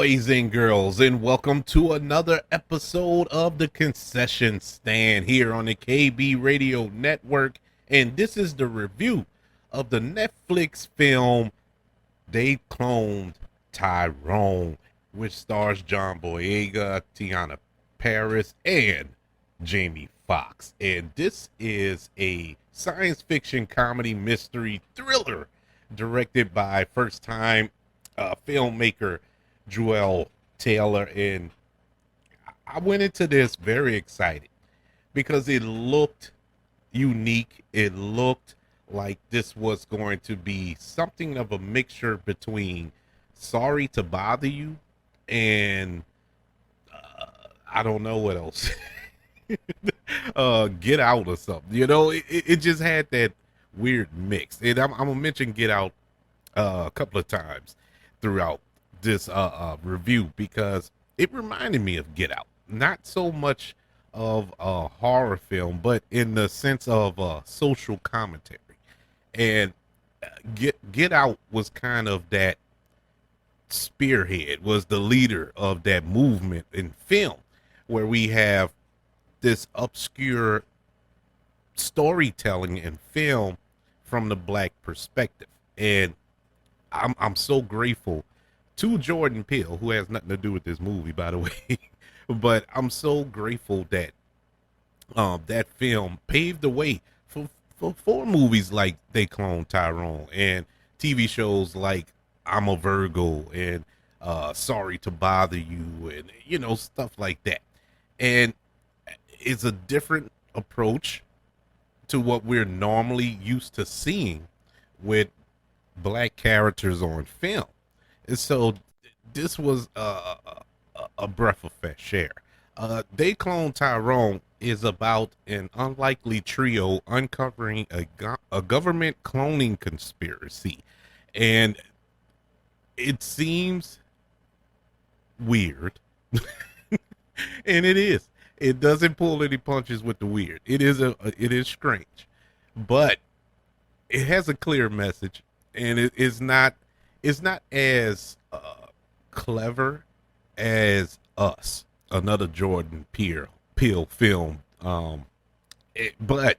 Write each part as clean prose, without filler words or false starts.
boys and girls, and welcome to another episode of the Concession Stand here on the KB Radio Network. And this is the review of the Netflix film They Cloned Tyrone, which stars John Boyega, Teyonah Parris, and Jamie Foxx. And this is a science fiction comedy mystery thriller directed by first-time filmmaker Joel Taylor. And I went into this very excited because it looked unique. It looked like this was going to be something of a mixture between Sorry to Bother You and I don't know what else. Get Out or something. You know, it just had that weird mix. And I'm gonna mention Get Out a couple of times throughout this review because it reminded me of Get Out. Not so much of a horror film, but in the sense of social commentary. And Get Out was kind of that spearhead, was the leader of that movement in film, where we have this obscure storytelling in film from the black perspective. And I'm so grateful to Jordan Peele, who has nothing to do with this movie, by the way. But I'm so grateful that that film paved the way for movies like They Cloned Tyrone and TV shows like I'm a Virgo and Sorry to Bother You, and you know, stuff like that. And it's a different approach to what we're normally used to seeing with black characters on film. And so this was a breath of fresh air. They Cloned Tyrone is about an unlikely trio uncovering a government cloning conspiracy. And it seems weird. And it is. It doesn't pull any punches with the weird. It is strange. But it has a clear message, and it's not as clever as Us, another Jordan Peele film. But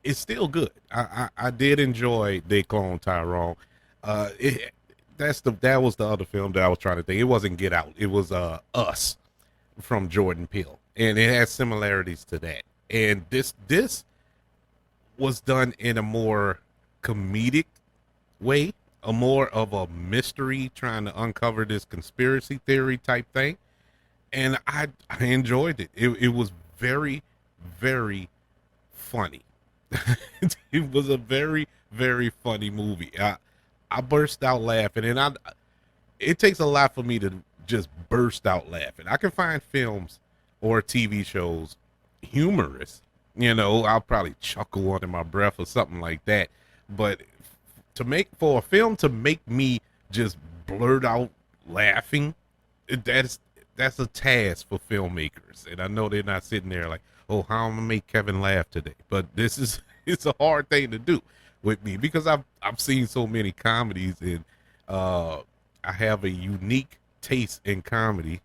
it's still good. I did enjoy They Cloned Tyrone. That was the other film that I was trying to think. It wasn't Get Out. It was Us from Jordan Peele, and it has similarities to that. And this was done in a more comedic way, a more of a mystery, trying to uncover this conspiracy theory type thing. And I enjoyed it. It was very, very funny. It was a very, very funny movie. I burst out laughing, and it takes a lot for me to just burst out laughing. I can find films or TV shows humorous. You know, I'll probably chuckle under my breath or something like that. But for a film to make me just blurt out laughing, that's a task for filmmakers. And I know they're not sitting there like, oh, how am I gonna make Kevin laugh today? But it's a hard thing to do with me because I've seen so many comedies, and I have a unique taste in comedy,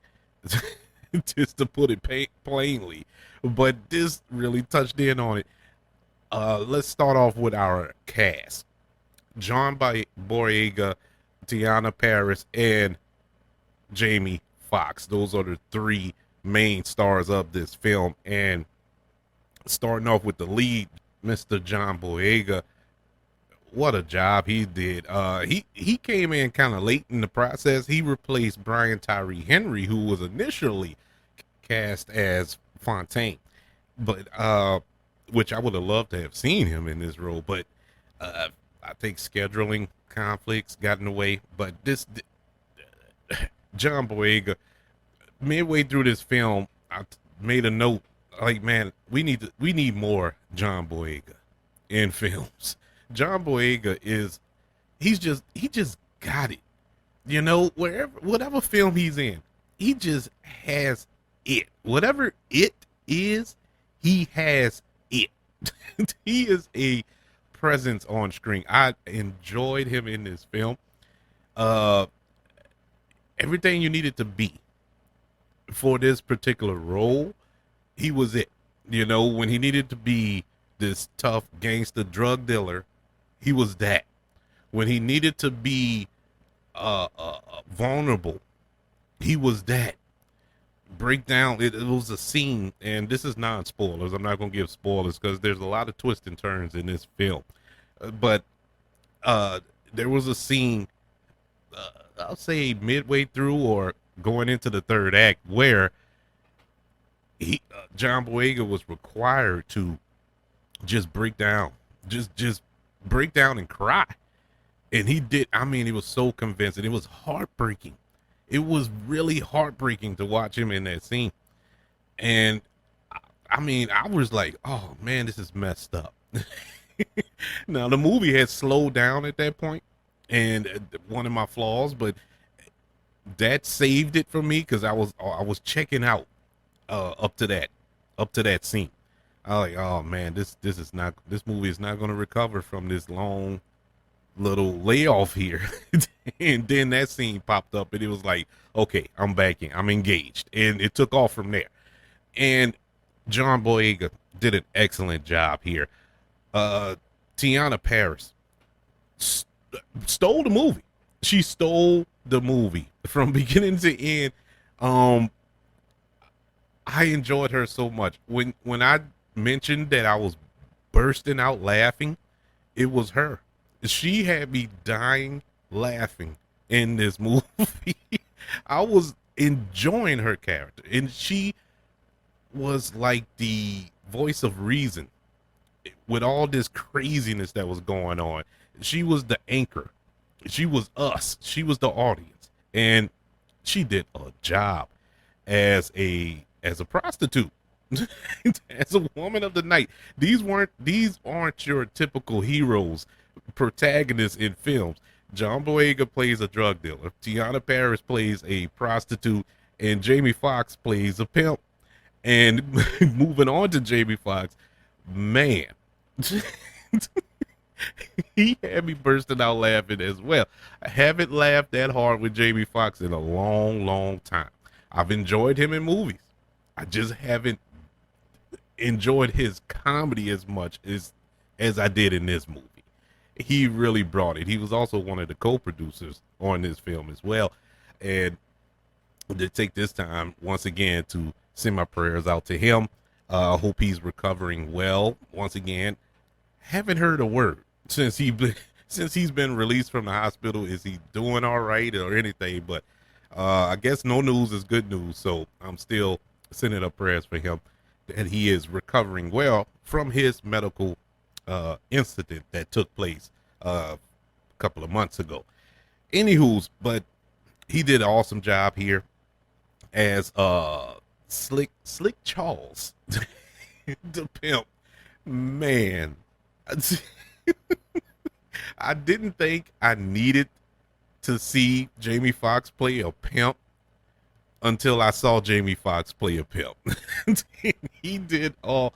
just to put it plainly. But this really touched in on it. Let's start off with our cast. John Boyega, Teyonah Parris, and Jamie Foxx. Those are the three main stars of this film. And starting off with the lead, Mr. John Boyega, what a job he did. He came in kind of late in the process. He replaced Brian Tyree Henry, who was initially cast as Fontaine, but which I would have loved to have seen him in this role, but I think scheduling conflicts got in the way. But this John Boyega, midway through this film, I made a note like, man, we need more John Boyega in films. John Boyega he just got it. You know, whatever film he's in, he just has it. Whatever it is, he has it. He is a presence on screen. I enjoyed him in this film. everything you needed to be for this particular role. He was it. You know, when he needed to be this tough gangster drug dealer, he was that. When he needed to be vulnerable, he was that. Breakdown. It was a scene, and this is non-spoilers. I'm not going to give spoilers because there's a lot of twists and turns in this film. But there was a scene, I'll say midway through or going into the third act, where John Boyega was required to just break down, just break down and cry. And he did. I mean, it was so convincing. It was heartbreaking. It was really heartbreaking to watch him in that scene. And I mean, I was like, oh man, this is messed up. Now the movie had slowed down at that point, and one of my flaws, but that saved it for me because I was checking out up to that scene. I was like, oh man, this movie is not going to recover from this long little layoff here. And then that scene popped up, and it was like, okay, I'm back in, I'm engaged, and it took off from there. And John Boyega did an excellent job here. Teyonah Parris stole the movie. She stole the movie from beginning to end. I enjoyed her so much. When I mentioned that I was bursting out laughing, it was her. She had me dying laughing in this movie. I was enjoying her character, and she was like the voice of reason with all this craziness that was going on. She was the anchor. She was us. She was the audience, and she did a job as a prostitute, as a woman of the night. These aren't your typical heroes, protagonists in films. John Boyega plays a drug dealer. Teyonah Parris plays a prostitute, and Jamie Foxx plays a pimp. And moving on to Jamie Foxx, man, he had me bursting out laughing as well. I haven't laughed that hard with Jamie Foxx in a long, long time. I've enjoyed him in movies. I just haven't enjoyed his comedy as much as I did in this movie. He really brought it. He was also one of the co-producers on this film as well. And to take this time once again to send my prayers out to him. I hope he's recovering well. Once again, haven't heard a word since he's been released from the hospital. Is he doing all right or anything? But I guess no news is good news. So I'm still sending up prayers for him that he is recovering well from his medical incident that took place a couple of months ago. Anywho's, but he did an awesome job here as Slick Charles, the pimp. Man, I didn't think I needed to see Jamie Foxx play a pimp until I saw Jamie Foxx play a pimp. He did an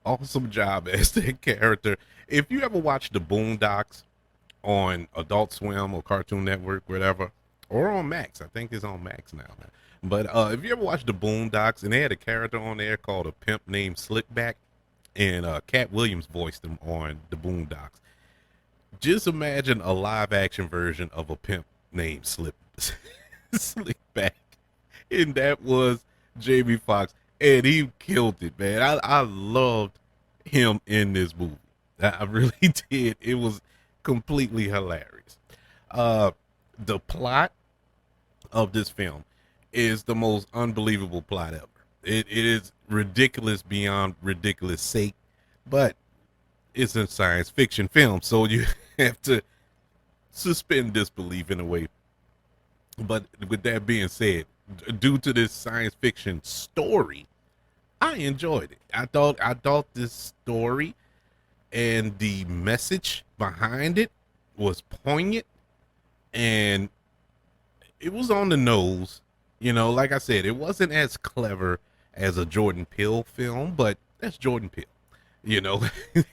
awesome job as that character. If you ever watch the Boondocks on Adult Swim or Cartoon Network, whatever, or on Max, I think it's on Max now. But if you ever watch the Boondocks, and they had a character on there called a pimp named Slickback, and Cat Williams voiced him on the Boondocks. Just imagine a live action version of a pimp named Slickback. And that was Jamie Foxx. And he killed it, man. I loved him in this movie. I really did. It was completely hilarious. The plot of this film is the most unbelievable plot ever. It is ridiculous beyond ridiculous sake, but it's a science fiction film, so you have to suspend disbelief in a way. But with that being said, due to this science fiction story, I enjoyed it. I thought this story and the message behind it was poignant, and it was on the nose. You know, like I said, it wasn't as clever as a Jordan Peele film, but that's Jordan Peele, you know.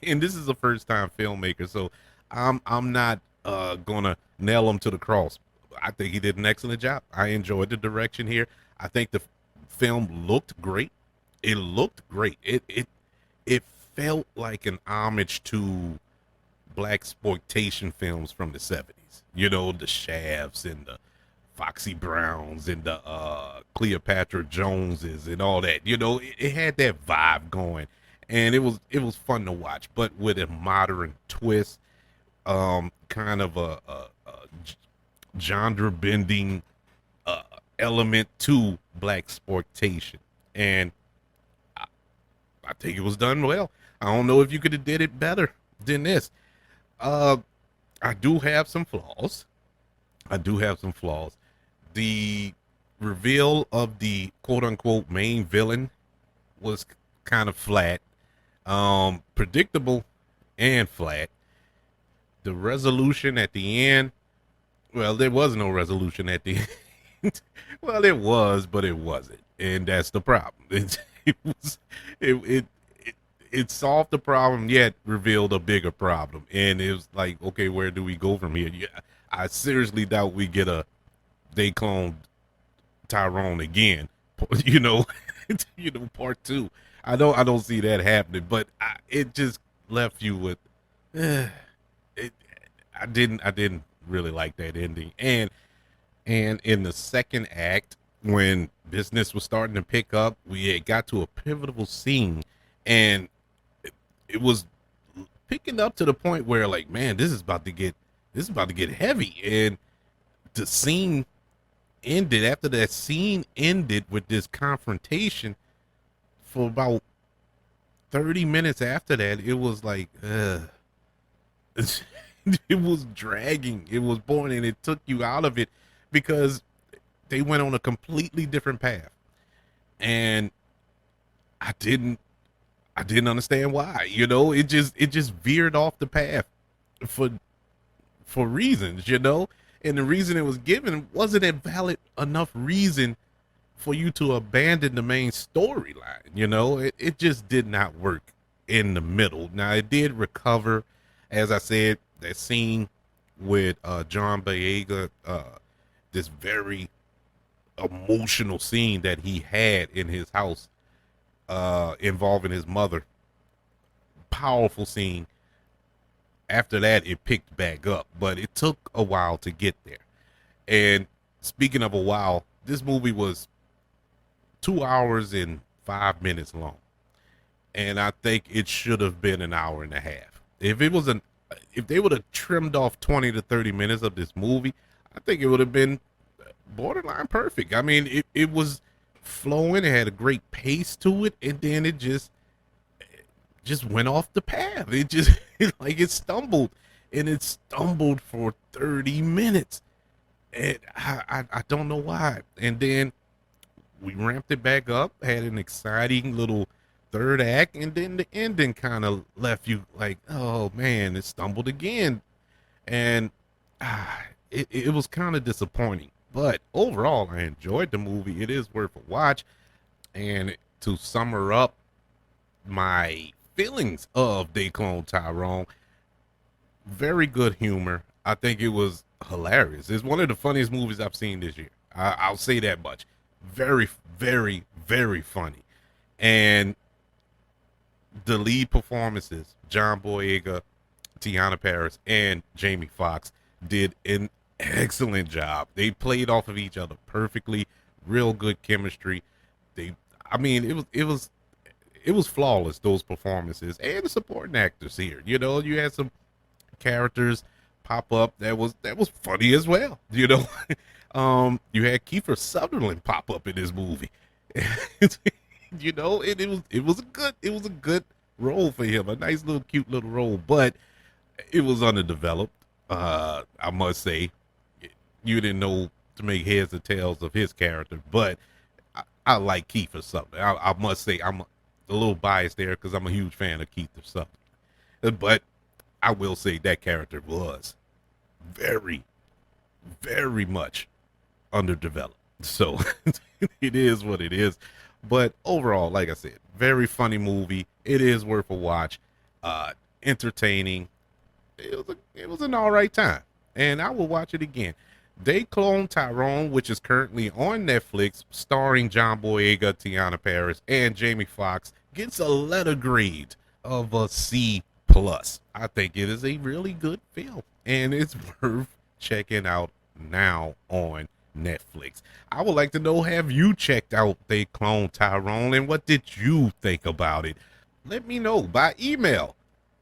And this is a first time filmmaker, so I'm not gonna nail him to the cross I think he did an excellent job. I enjoyed the direction here. I think the film looked great. It looked great. It felt like an homage to black exploitation films from the 70s. You know, the Shafts and the Foxy Browns and the Cleopatra Joneses and all that. You know, it had that vibe going, and it was fun to watch, but with a modern twist, kind of a genre bending element to black exploitation, and I, I think it was done well. I don't know if you could have did it better than this. Uh, I do have some flaws. I do have some flaws. The reveal of the quote unquote main villain was kind of flat, predictable and flat. The resolution at the end, well, there was no resolution at the end. Well, it was, but it wasn't, and that's the problem. It was it, it it solved the problem, yet revealed a bigger problem, and it was like, okay, where do we go from here? Yeah, I seriously doubt we get a they cloned Tyrone again. You know, part two. I don't see that happening, but it just left you with. It, I didn't really like that ending, and in the second act, when business was starting to pick up, we had got to a pivotal scene, and it was picking up to the point where, like, man, this is about to get heavy, and the scene ended. After that scene ended with this confrontation, for about 30 minutes after that, it was like, it was dragging. It was boring, and it took you out of it because they went on a completely different path, and I didn't understand why. You know, it just veered off the path for reasons. You know, and the reason it was given wasn't a valid enough reason for you to abandon the main storyline. You know, it just did not work in the middle. Now it did recover, as I said, that scene with John Boyega, this very emotional scene that he had in his house, involving his mother. Powerful scene. After that, it picked back up, but it took a while to get there. And speaking of a while, this movie was 2 hours and 5 minutes long, and I think it should have been an hour and a half. If they would have trimmed off 20 to 30 minutes of this movie, I think it would have been borderline perfect. I mean, it was flowing. It had a great pace to it, and then it just went off the path. It just like it stumbled, and it stumbled for 30 minutes, and I don't know why. And then we ramped it back up, had an exciting little third act, and then the ending kind of left you like, oh man, it stumbled again, and it was kind of disappointing. But overall, I enjoyed the movie. It is worth a watch. And to sum her up, my feelings of They Clone Tyrone, very good humor. I think it was hilarious. It's one of the funniest movies I've seen this year. I'll say that much. Very, very, very funny. And the lead performances, John Boyega, Teyonah Parris, and Jamie Foxx, did an excellent job. They played off of each other perfectly. Real good chemistry. It was flawless, those performances, and the supporting actors here. You know, you had some characters pop up that was funny as well. You know, you had Kiefer Sutherland pop up in this movie. You know, it was a good role for him, a nice little cute little role, but it was underdeveloped. I must say, you didn't know to make heads or tails of his character, but I like Kiefer Sutherland. I must say I'm a little biased there because I'm a huge fan of Kiefer Sutherland, but I will say that character was very, very much underdeveloped. So it is what it is. But overall, like I said, very funny movie. It is worth a watch. Entertaining. It was an all right time, and I will watch it again. They Clone Tyrone, which is currently on Netflix, starring John Boyega, Teyonah Parris, and Jamie Foxx, gets a letter grade of a C plus. I think it is a really good film, and it's worth checking out now on Netflix. I would like to know, have you checked out They Clone Tyrone, and what did you think about it? Let me know by email,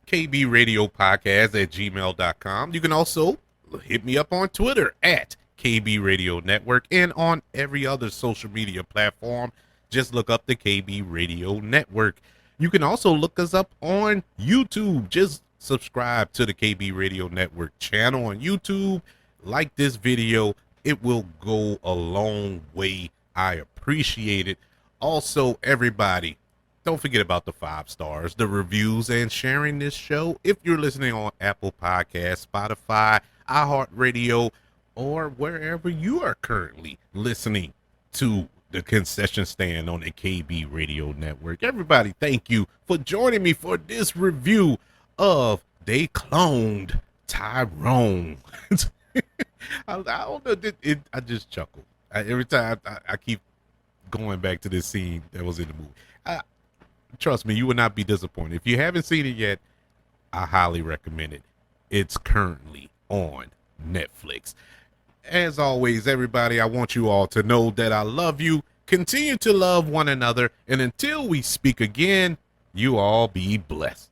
kbradiopodcast@gmail.com. You can also hit me up on Twitter at KB Radio Network, and on every other social media platform, just look up the KB Radio Network. You can also look us up on YouTube. Just subscribe to the KB Radio Network channel on YouTube. Like this video. It will go a long way. I appreciate it. Also, everybody, don't forget about the 5 stars, the reviews, and sharing this show. If you're listening on Apple Podcasts, Spotify, iHeartRadio, or wherever you are currently listening to the Concession Stand on the KB Radio Network. Everybody, thank you for joining me for this review of They Cloned Tyrone. I don't know. I just chuckle. Every time I keep going back to this scene that was in the movie. Trust me, you will not be disappointed. If you haven't seen it yet, I highly recommend it. It's currently on Netflix. As always, everybody, I want you all to know that I love you. Continue to love one another. And until we speak again, you all be blessed.